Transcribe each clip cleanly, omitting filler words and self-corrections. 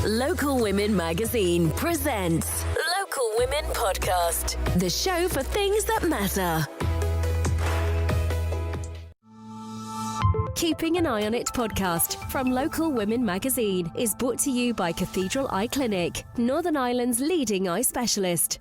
Local Women Magazine presents Local Women Podcast, the show for things that matter. Keeping an Eye on It podcast from Local Women Magazine is brought to you by Cathedral Eye Clinic, Northern Ireland's leading eye specialist.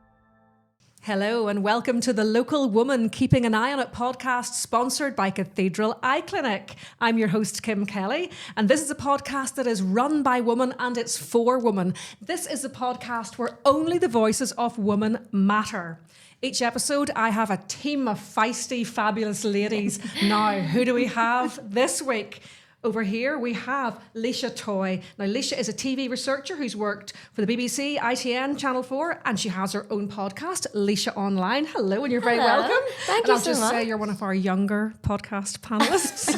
Hello and welcome to the Local Woman Keeping an Eye on It podcast sponsored by Cathedral Eye Clinic. I'm your host, Kim Kelly, and this is a podcast that is run by women and it's for women. This is a podcast where only the voices of women matter. Each episode, I have a team of feisty, fabulous ladies. Now, who do we have this week? Over here, we have Toye. Now, Laoise is a TV researcher who's worked for the BBC, ITN, Channel 4, and she has her own podcast, Laoise Online. Hello, and you're very welcome. Thank you so much. And I'll just say you're one of our younger podcast panellists.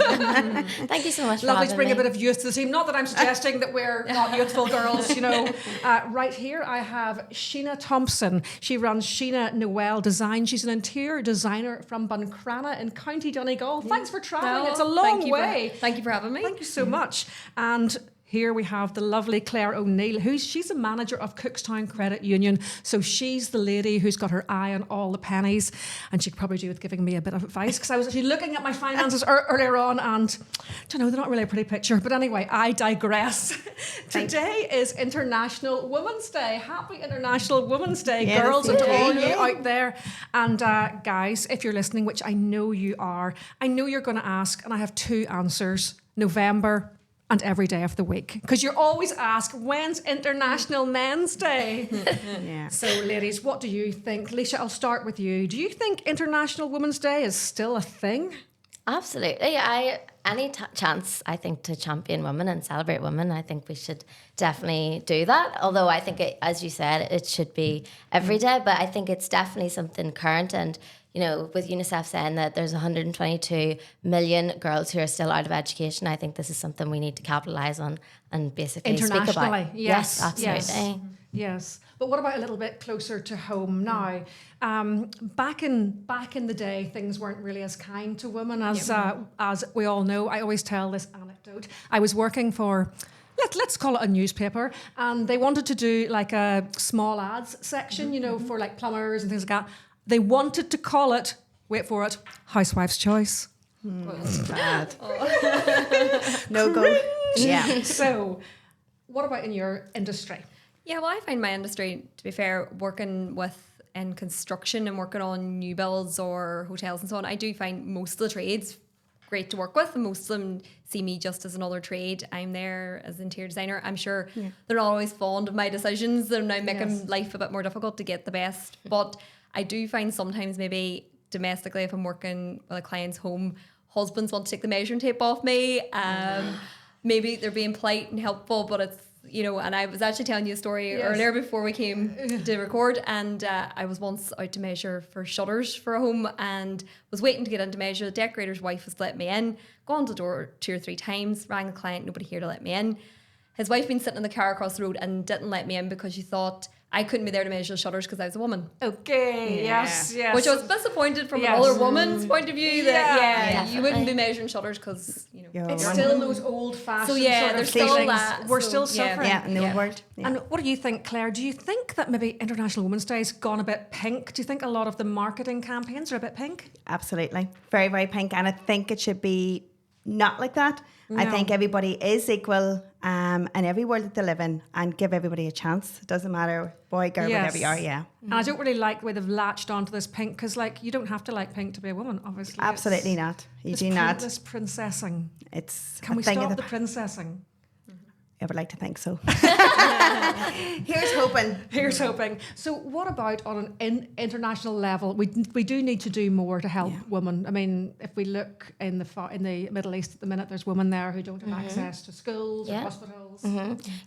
Thank you so much for Lovely to having bring me. a bit of youth to the team. Not that I'm suggesting that we're not youthful girls, you know. Right here, I have Sheena Thompson. She runs Sheena Noel Design. She's an interior designer from Buncrana in County Donegal. Thanks for travelling. It's a long way. Thank you for having me. Thank you so much. And here we have the lovely Claire O'Neill, she's a manager of Cookstown Credit Union. So she's the lady who's got her eye on all the pennies. And she could probably do with giving me a bit of advice because I was actually looking at my finances earlier on and, they're not really a pretty picture. But anyway, I digress. Today is International Women's Day. Happy International Women's Day, girls, and to all you out there. And guys, if you're listening, which I know you are, I know you're going to ask, and I have two answers. November and every day of the week. Because you're always asked, when's International Men's Day? Yeah. So, ladies, what do you think? Laoise, I'll start with you. Do you think International Women's Day is still a thing? Absolutely. Any chance, I think, to champion women and celebrate women, I think we should definitely do that. Although I think, as you said, it should be every day. But I think it's definitely something current. And, you know, with UNICEF saying that there's 122 million girls who are still out of education, I think this is something we need to capitalise on and basically speak about. Internationally, yes. Absolutely. Yes. But what about a little bit closer to home now? Back in the day, things weren't really as kind to women as we all know. I always tell this anecdote. I was working for, let's call it a newspaper, and they wanted to do like a small ads section, you know, for like plumbers and things like that. They wanted to call it, wait for it, Housewife's Choice. Bad. No go. Yeah. So, what about in your industry? Yeah, well, I find my industry, to be fair, working in construction and working on new builds or hotels and so on, I do find most of the trades great to work with, and most of them see me just as another trade. I'm there as an interior designer. I'm sure they're not always fond of my decisions. They're now making life a bit more difficult to get the best. But I do find sometimes maybe domestically, if I'm working with a client's home, husbands want to take the measuring tape off me. Maybe they're being polite and helpful, but it's, you know, and I was actually telling you a story earlier before we came to record, and I was once out to measure for shutters for a home and was waiting to get in to measure. The decorator's wife was to let me in, gone to the door 2 or 3 times, rang the client, nobody here to let me in. His wife been sitting in the car across the road and didn't let me in because she thought I couldn't be there to measure the shutters because I was a woman. Okay, yes. Which I was disappointed from another woman's point of view that, you wouldn't be measuring shutters because, you know. It's still those old-fashioned So, sort of there's still things. that. We're So, still suffering. Yeah, in the old world. Yeah. And what do you think, Claire? Do you think that maybe International Women's Day has gone a bit pink? Do you think a lot of the marketing campaigns are a bit pink? Absolutely. Very, very pink. And I think it should be not like that. No. I think everybody is equal in every world that they live in, and give everybody a chance. It doesn't matter, boy, girl, whatever you are, And I don't really like the way they've latched onto this pink, because like you don't have to like pink to be a woman, obviously. Absolutely not. You do not. This princessing. It's Can we stop the princessing? I would like to think so. Here's hoping. So what about on an international level? We do need to do more to help women. I mean, if we look in the Middle East at the minute, there's women there who don't have access to schools or hospitals.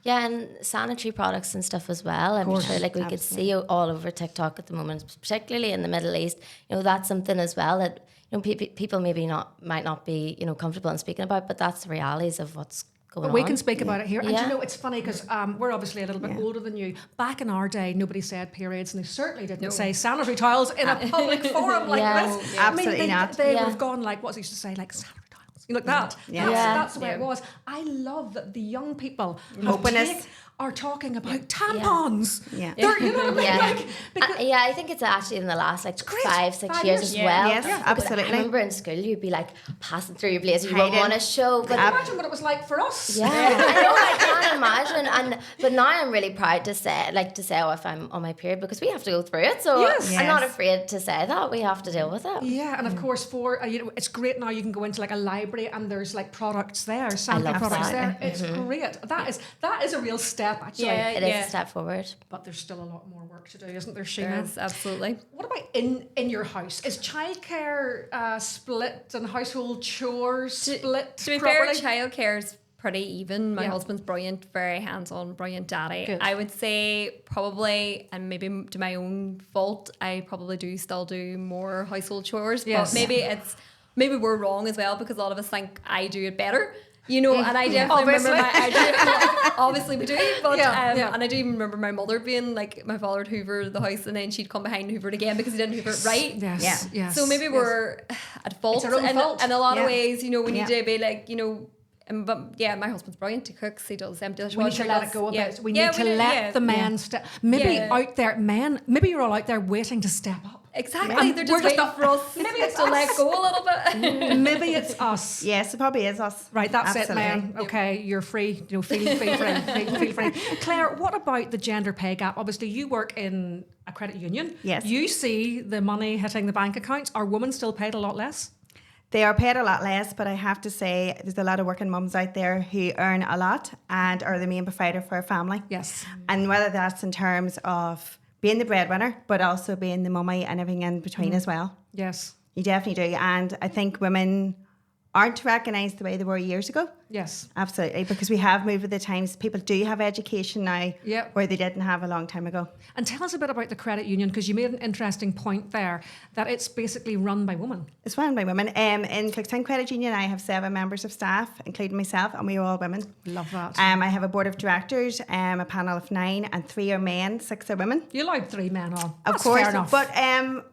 Yeah, and sanitary products and stuff as well. I'm sure like we could see all over TikTok at the moment, particularly in the Middle East. You know, that's something as well that, you know, people maybe might not be, you know, comfortable in speaking about, but that's the realities of what's going on. We can speak about it here. And Yeah. you know, it's funny because we're obviously a little bit older than you. Back in our day, nobody said periods, and they certainly didn't say sanitary towels in a public forum like this. Yeah. Absolutely not. They would have gone like, what's he used to say, like sanitary towels. You know, like that. Yeah. That's the way it was. I love that the young people Openness. are talking about tampons. Yeah. They're, you know what I mean? Yeah. Like, because, Yeah, I think it's actually in the last like great. 5-6 5 years years. as well. Yes, Because absolutely. I remember in school you'd be like passing through your blazer, you wouldn't Hiding. want to show. But imagine what it was like for us. yeah, I know, I can't imagine. But now I'm really proud to say, oh, if I'm on my period, because we have to go through it. So Yes. I'm not Yes. afraid to say that. We have to deal with it. Yeah, and of course, for it's great now. You can go into like a library and there's like products there, sampling love products that. there. It's great. That is a real step actually. Yeah. It is a step forward. But there's still a lot more work to do, isn't there, There Sheena? is, absolutely. What about in your house? Is childcare split and household chores split To be fair, properly? childcare is pretty even. My Yeah. husband's brilliant, very hands-on, brilliant daddy. Good. I would say probably, and maybe to my own fault, I probably do still do more household chores. Yes. But maybe we're wrong as well, because a lot of us think I do it better. You know, and I definitely remember obviously we do, but and I do even remember my mother being like, my father would hoover the house and then she'd come behind and hoover it again because he didn't hoover it right. Yes. Yeah. Yes. So maybe we're at fault, It's our own fault. in a lot of Yeah. ways. You know, we need Yeah. to be like, you know. But yeah, my husband's brilliant. He cooks. He does empty dishwasher. We need to let it go a bit. We need to do, let the men step. Maybe Yeah. out there, men. Maybe you're all out there waiting to step up. Exactly. They're We're just just waiting for us maybe it's to let go a little bit. Maybe it's us. Yes, it probably is us. Right, that's Absolutely. it, man. Okay, you're free. You know, feel free. Feel free. Claire, what about the gender pay gap? Obviously, you work in a credit union. Yes. You see the money hitting the bank accounts. Are women still paid a lot less? They are paid a lot less, but I have to say there's a lot of working mums out there who earn a lot and are the main provider for a family. Yes. And whether that's in terms of being the breadwinner, but also being the mummy and everything in between as well. Yes. You definitely do. And I think women aren't recognised the way they were years ago. Yes. Absolutely, because we have moved with the times. People do have education now Yep. where they didn't have a long time ago. And tell us a bit about the credit union, because you made an interesting point there that it's basically run by women. It's run by women. In Clicktown Credit Union, I have 7 members of staff, including myself, and we are all women. Love that. I have a board of directors, a panel of 9, and 3 are men, 6 are women. You allowed 3 men on. Of That's course, fair enough. but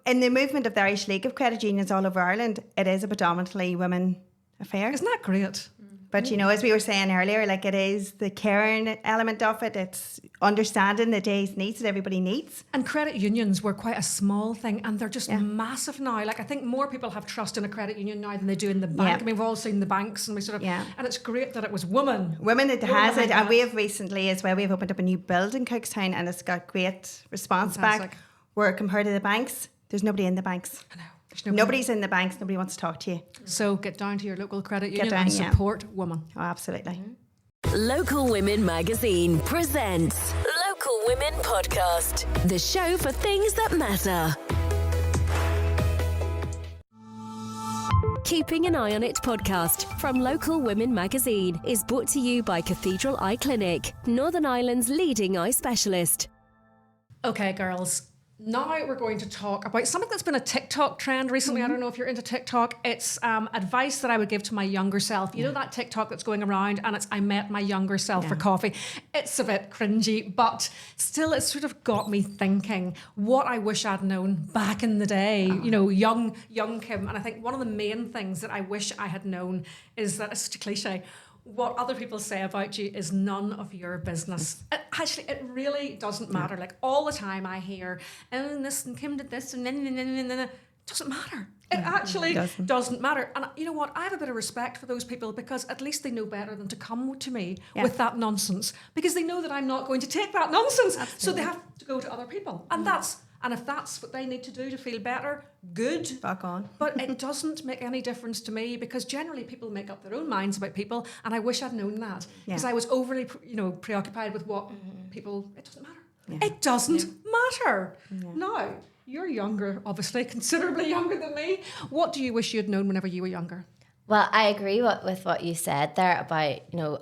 in the movement of the Irish League of Credit Unions all over Ireland, it is a predominantly women affair. Isn't that great? But you know, as we were saying earlier, like it is the caring element of it. It's understanding the day's needs that everybody needs. And credit unions were quite a small thing, and they're just massive now. Like, I think more people have trust in a credit union now than they do in the bank. Yeah. I mean, we've all seen the banks, and we sort of, and it's great that it was women. Women that has behind it, and that. we have recently as well. We've opened up a new build in Cookstown, and it's got great response Fantastic. back. Where compared to the banks, there's nobody in the banks. I know. There's Nobody's in the banks. Nobody wants to talk to you. So get down to your local credit union down, and yeah. support women. Oh, absolutely. Local Women Magazine presents Local Women Podcast, the show for things that matter. Keeping an Eye on It podcast from Local Women Magazine is brought to you by Cathedral Eye Clinic, Northern Ireland's leading eye specialist. Okay, girls. Now we're going to talk about something that's been a TikTok trend recently. I don't know if you're into TikTok. It's advice that I would give to my younger self. You know that TikTok that's going around and it's I met my younger self for coffee. It's a bit cringy, but still it's sort of got me thinking what I wish I'd known back in the day, you know, young Kim. And I think one of the main things that I wish I had known is that, it's such a cliche, what other people say about you is none of your business. Actually, it really doesn't matter. Like all the time I hear, and this and Kim did this and then it doesn't matter. It actually doesn't matter. And you know what? I have a bit of respect for those people because at least they know better than to come to me with that nonsense, because they know that I'm not going to take that nonsense. Absolutely. So they have to go to other people. And if that's what they need to do to feel better, good. Back on. But it doesn't make any difference to me because generally people make up their own minds about people, and I wish I'd known that because I was overly, preoccupied with what people. It doesn't matter. Yeah. It doesn't matter. Yeah. Now you're younger, obviously, considerably younger than me. What do you wish you'd known whenever you were younger? Well, I agree with what you said there about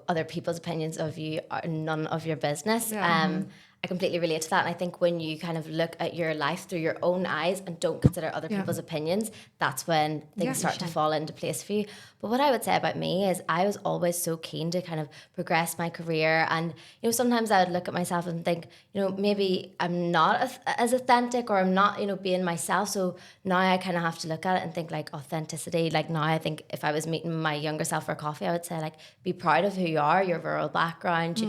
other people's opinions of you are none of your business. Yeah. I completely relate to that. And I think when you kind of look at your life through your own eyes and don't consider other people's opinions, that's when things start to fall into place for you. But what I would say about me is I was always so keen to kind of progress my career. And, sometimes I would look at myself and think, maybe I'm not as authentic or I'm not, being myself. So now I kind of have to look at it and think like authenticity. Like now I think if I was meeting my younger self for coffee, I would say like, be proud of who you are, your rural background,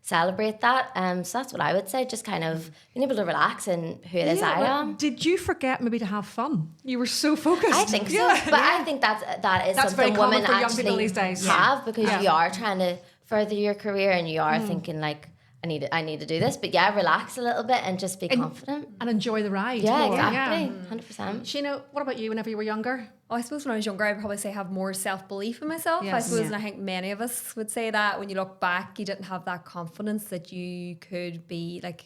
celebrate that. So that's what I would say, just kind of being able to relax in who it is I am. Did you forget maybe to have fun? You were so focused. I think so. But I think that is That's very something common women for young people actually these days. have because you are trying to further your career and you are thinking like, I need to do this. But yeah, relax a little bit and just be confident. And enjoy the ride. Yeah, more. exactly. 100%. Sheena, what about you whenever you were younger? Oh, I suppose when I was younger, I'd probably say have more self-belief in myself. I Yes. suppose, and I think many of us would say that when you look back, you didn't have that confidence that you could be like,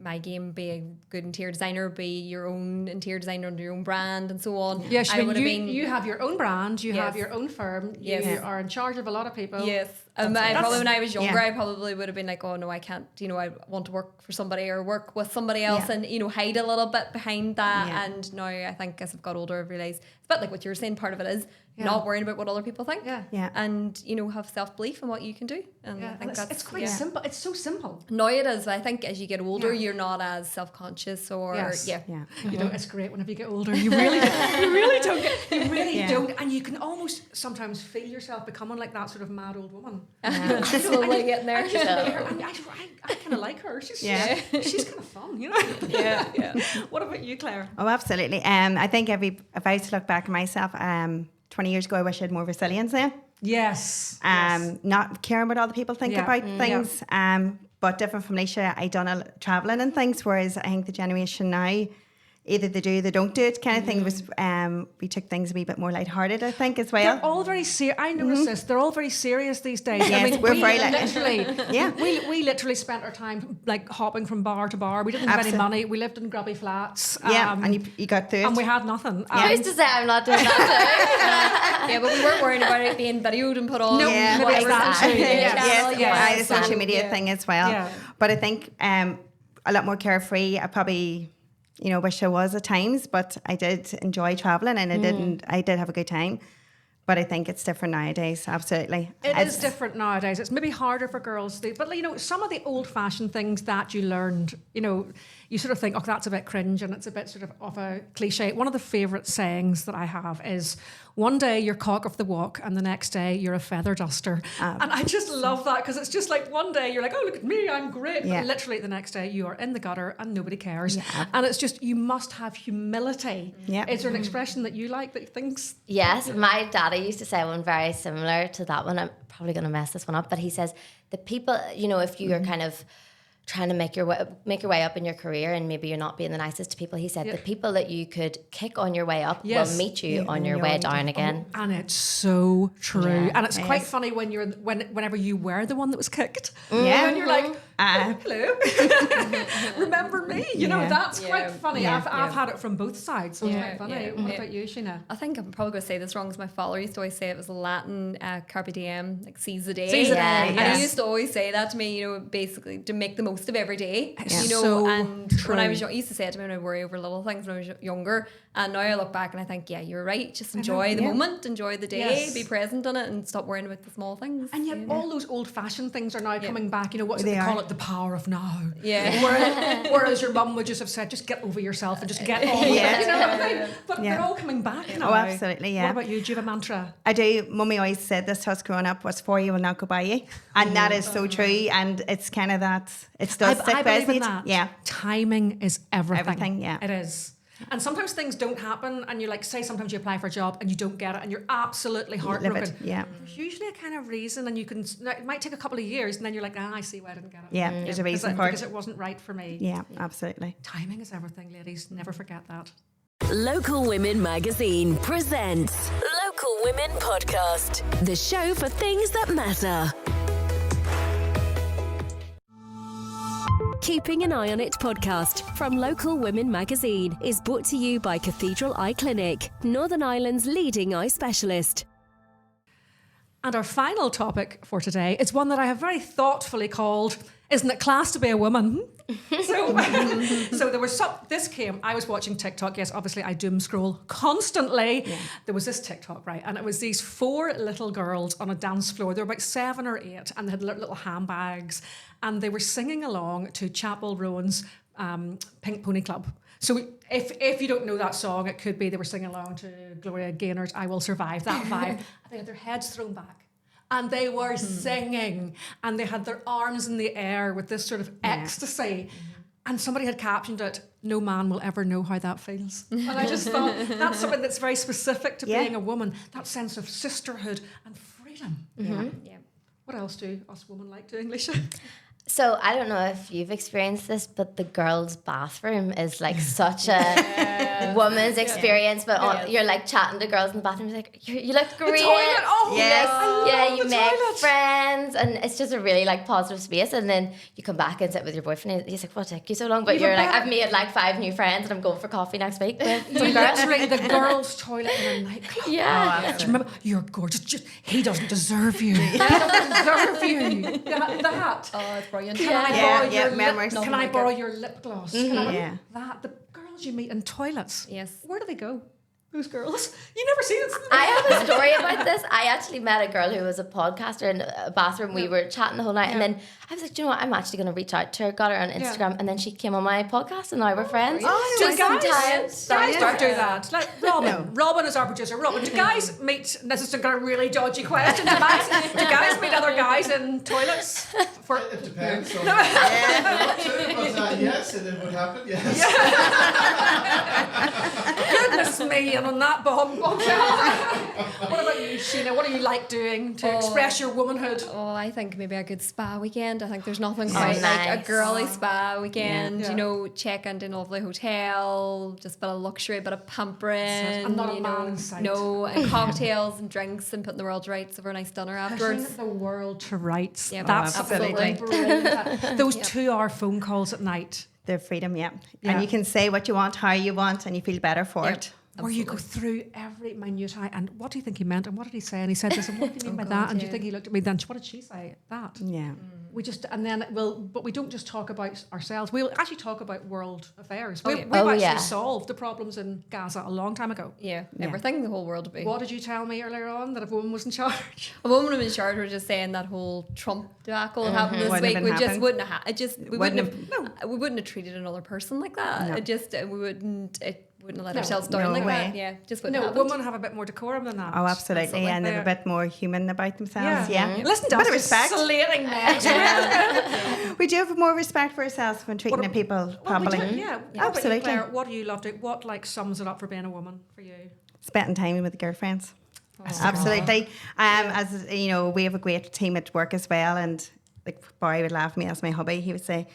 my game, be a good interior designer, be your own interior designer under your own brand and so on. Yes, I would have been. you have your own brand, you have Yes. your own firm, Yes. you are in charge of a lot of people. Yes. Probably when I was younger, I probably would have been like, oh no, I can't, I want to work for somebody or work with somebody else and, hide a little bit behind that. Yeah. And now I think as I've got older, I've realised it's a bit like what you're saying, part of it is not worrying about what other people think. Yeah. Yeah. And, have self-belief in what you can do. And I think It's quite simple. It's so simple. No, it is. I think as you get older, you're not as self-conscious or Yes. Yeah. It's great whenever you get older. You really don't get, you really don't, and you can almost sometimes feel yourself becoming like that sort of mad old woman. slowly getting there. I kind of like her. She's kind of fun, Yeah. What about you, Claire? Oh, absolutely. I think if I was to look back at myself, 20 years ago, I wish I had more resilience then. Yes. Not caring what other people think Yeah. about things. But different from Leisha, I done a travelling and things, whereas I think the generation now, either they do, they don't do it kind of thing. Was we took things a wee bit more lighthearted, I think, as well. They're all very serious. I noticed this. They're all very serious these days. Yes, we're we very literally, Yeah. we literally spent our time like hopping from bar to bar. We didn't have any money. We lived in grubby flats. And you got through it. and we had nothing. Who's to say I'm not doing that Yeah, but we weren't worrying about it being videoed and put on. No, Yeah. maybe it's Whatever that side. too. Yes, Yeah. the social media thing as well. Yeah. But I think a lot more carefree. I probably, wish I was at times, but I did enjoy traveling and I did have a good time. But I think it's different nowadays, absolutely. It is different nowadays. It's maybe harder for girls. But, some of the old-fashioned things that you learned, you sort of think, oh, that's a bit cringe and it's a bit sort of a cliche. One of the favourite sayings that I have is, one day you're cock of the walk and the next day you're a feather duster. And I just love that because it's just like one day you're like, oh, look at me, I'm great. Yeah. But literally the next day you are in the gutter and nobody cares. Yeah. And it's just, you must have humility. Yeah. Is there an expression that you like that thinks... Yes, my daddy used to say one very similar to that one. I'm probably going to mess this one up, but he says the people, if you are kind of trying to make your way up in your career and maybe you're not being the nicest to people, he said the people that you could kick on your way up will meet you on your way down again. And it's so true. Yeah. And it's quite funny when whenever you were the one that was kicked. Yeah. And you're like, hello, remember me? That's quite funny. Yeah. I've had it from both sides. So it's Yeah. quite funny. Yeah. What about you, Sheena? I think I'm probably going to say this wrong because my father used to always say it was Latin carpe diem, like seize the day. Seize the day, And yes. he used to always say that to me, basically to make the most of every day. It's so and true. when I was young, he used to say it to me when I worry over little things when I was younger. And now I look back and I think, yeah, you're right. Just enjoy the moment, enjoy the day, Yes. be present in it and stop worrying about the small things. And yet all those old-fashioned things are now coming back. What's They they call are. it? The power of now. Yeah. Whereas your mum would just have said, just get over yourself and just get on with Yeah. it. What I mean? But Yeah. they're all coming back now. Oh, absolutely, yeah. What about you? Do you have a mantra? I do. Mummy always said this to us growing up: "What's for you will not go by you," and that is so true. And it's kind of that. It does stick I with believe in you. that. Yeah, Timing is everything. Everything, yeah. It is. And sometimes things don't happen and you're like, say sometimes you apply for a job and you don't get it and you're absolutely heartbroken. livid. Yeah, There's usually a kind of reason and it might take a couple of years and then you're like, I see why I didn't get it. yeah. There's a reason for Because it. it wasn't right for me. Yeah, absolutely. Timing is everything, ladies. Never forget that. Local Women Magazine presents Local Women Podcast, the show for things that matter. Keeping an Eye on It podcast from Local Women Magazine is brought to you by Cathedral Eye Clinic, Northern Ireland's leading eye specialist. And our final topic for today is one that I have very thoughtfully called, isn't it class to be a woman? So there was I was watching TikTok. Yes, obviously I doom scroll constantly. Yeah. There was this TikTok, right? And it was these 4 little girls on a dance floor. They were about 7 or 8 and they had little handbags and they were singing along to Chapel Rowan's Pink Pony Club. So if you don't know that song, it could be they were singing along to Gloria Gaynor's I Will Survive, that vibe. And they had their heads thrown back and they were singing, and they had their arms in the air with this sort of ecstasy. And somebody had captioned it, "No man will ever know how that feels." And I just thought that's something that's very specific to being a woman, that sense of sisterhood and freedom. Yeah. What else do us women like doing, Leisha? So I don't know if you've experienced this, but the girls' bathroom is like such a woman's experience. But you're like chatting to girls in the bathroom, like you look great. The toilet, You make friends, and it's just a really like positive space. And then you come back and sit with your boyfriend. And he's like, "What took you so long?" But you're like, "I've made like 5 new friends, and I'm going for coffee next week." Literally the girls' toilet in a nightclub. Yeah. Do you remember? You're gorgeous. Just he doesn't deserve you. He doesn't deserve you. That. Oh, it's brilliant. Can I borrow your memories. Can I borrow your lip gloss? Can I, Yeah. that the girls you meet in toilets. Yes. Where do they go? Those girls. You never see it. I have a story about this. I actually met a girl who was a podcaster in a bathroom. We were chatting the whole night, and then I was like, "Do you know what? I'm actually going to reach out to her." Got her on Instagram, and then she came on my podcast, and now we're friends. Do guys don't do that. Like Robin is our producer. Robin, do guys meet? This is a really dodgy question. Do guys meet other guys in toilets? It depends. On yes, and it would happen. Yes. Goodness me, and on that bombshell. What about you, Sheena? What do you like doing to express your womanhood? Oh, I think maybe a good spa weekend. I think there's nothing quite like a girly spa weekend. Yeah. You know, check into a lovely hotel, just a bit of luxury, a bit of pampering. And not a you man know, in sight. no, and cocktails and drinks and putting the world to rights over a nice dinner afterwards. Putting the world to rights. Yeah, That's absolutely. brilliant. Those 2-hour phone calls at night. Their freedom, and you can say what you want, how you want, and you feel better for it. Where you go through every minutiae and what do you think he meant and what did he say and he said this and what did he mean by that and do you think he looked at me then what did she say that we just and then but we don't just talk about ourselves, we'll actually talk about world affairs. We've actually solved the problems in Gaza a long time ago. Everything, the whole world would be. What did you tell me earlier on, that if a woman was in charge? A woman in charge were just saying that whole Trump debacle happened this week. We just wouldn't have we wouldn't have treated another person like that. We wouldn't have let ourselves down like that. Yeah, just wouldn't have. Women have a bit more decorum than that. Oh, absolutely. And they're a bit more human about themselves. Listen to a bit us of respect. slating men. We do have more respect for ourselves when treating the people properly. Absolutely. Claire, what do you love doing? What like sums it up for being a woman for you? Spending time with the girlfriends. Absolutely. As you know, we have a great team at work as well, and like Barry would laugh at me as my hubby. He would say,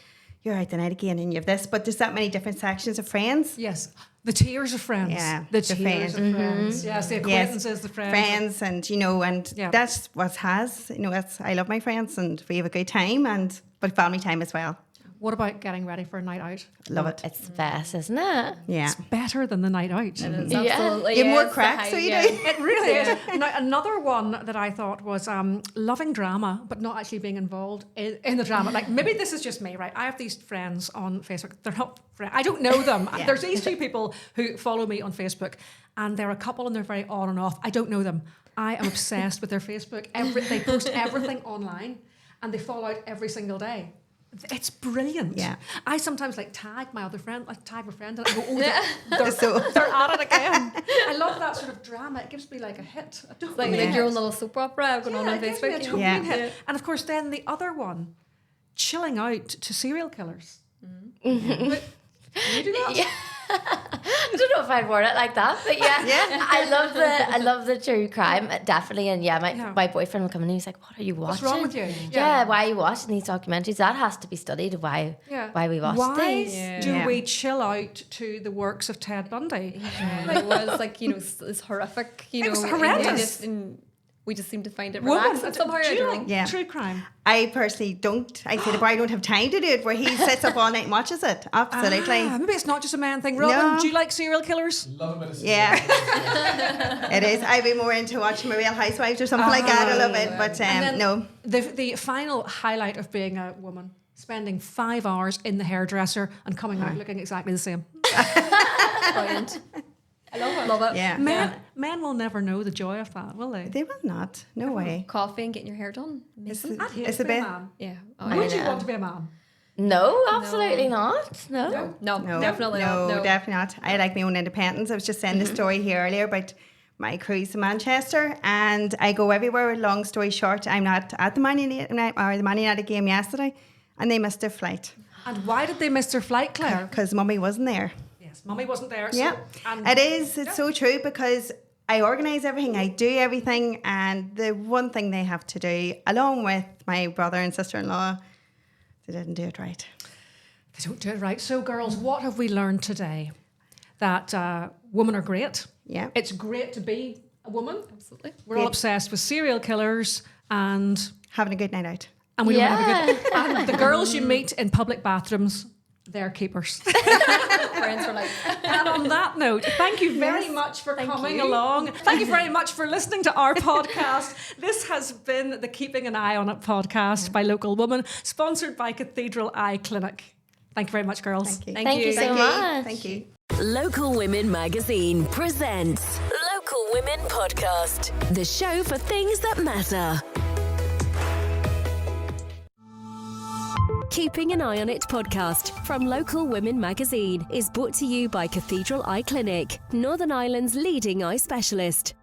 "You're out the night again and you have this," but there's that many different sections of friends. Yes. The tiers of friends. Yeah. The tiers of friends. Yes, the acquaintances, the friends. Friends, and you know, and that's what has, you know, I love my friends and we have a good time, but family time as well. What about getting ready for a night out? Love it. It's the best, isn't it? Yeah. It's better than the night out. It is absolutely. You have more cracks, so you do. It really is. Now, another one that I thought was loving drama, but not actually being involved in the drama. Like, maybe this is just me, right? I have these friends on Facebook. They're not friends. I don't know them. There's these 2 people who follow me on Facebook, and they're a couple and they're very on and off. I don't know them. I am obsessed with their Facebook. They post everything online, and they fall out every single day. It's brilliant. Yeah. I sometimes tag my other friend, tag my friend, and I go, they're at it again. I love that sort of drama. It gives me like a hit. Like your own little soap opera going on Facebook. It hit. And of course, then the other one, chilling out to serial killers. Mm-hmm. You do that? Yeah. I don't know if I'd word it like that, but I love the true crime, definitely. And my boyfriend will come in and he's like, "What are you watching? What's wrong with you?" Why are you watching these documentaries? That has to be studied. Why we watch these? Do we chill out to the works of Ted Bundy? It was it's horrific. It was horrendous. We just seem to find it relaxing somehow. True crime. I personally don't. I say I don't have time to do it, where he sits up all night and watches it. Absolutely. Maybe it's not just a man thing. Robin, do you like serial killers? Love a bit of serial. Yeah. It is. I'd be more into watching My Real Housewives or something like that. I love it. But no. The final highlight of being a woman, spending 5 hours in the hairdresser and coming out looking exactly the same. Brilliant. I love it. Yeah. Men will never know the joy of that, will they? They will not. No way. Coffee and getting your hair done. It's a bit. Man. Yeah. Would you want to be a man? No, absolutely not. No, definitely not. No, definitely not. I like my own independence. I was just saying the story here earlier about my cruise to Manchester, and I go everywhere. Long story short, I'm not at the Man United game yesterday, and they missed their flight. And why did they miss their flight, Claire? Because Mummy wasn't there. Yes, Mummy wasn't there. So, Yeah, it's so true, because I organise everything, I do everything, and the one thing they have to do, along with my brother and sister-in-law, they didn't do it right. They don't do it right. So, girls, what have we learned today? That women are great. Yeah. It's great to be a woman. Absolutely. We're all obsessed with serial killers and Having a good night out. we don't have a good. And the girls you meet in public bathrooms, they're keepers. Friends for life. And on that note, thank you very much for coming along. Thank you very much for listening to our podcast. This has been the Keeping an Eye on It podcast by Local Woman, sponsored by Cathedral Eye Clinic. Thank you very much, girls. Thank you. Thank you so much. Thank you. Local Women Magazine presents Local Women Podcast, the show for things that matter. Keeping an Eye on It podcast from Local Women Magazine is brought to you by Cathedral Eye Clinic, Northern Ireland's leading eye specialist.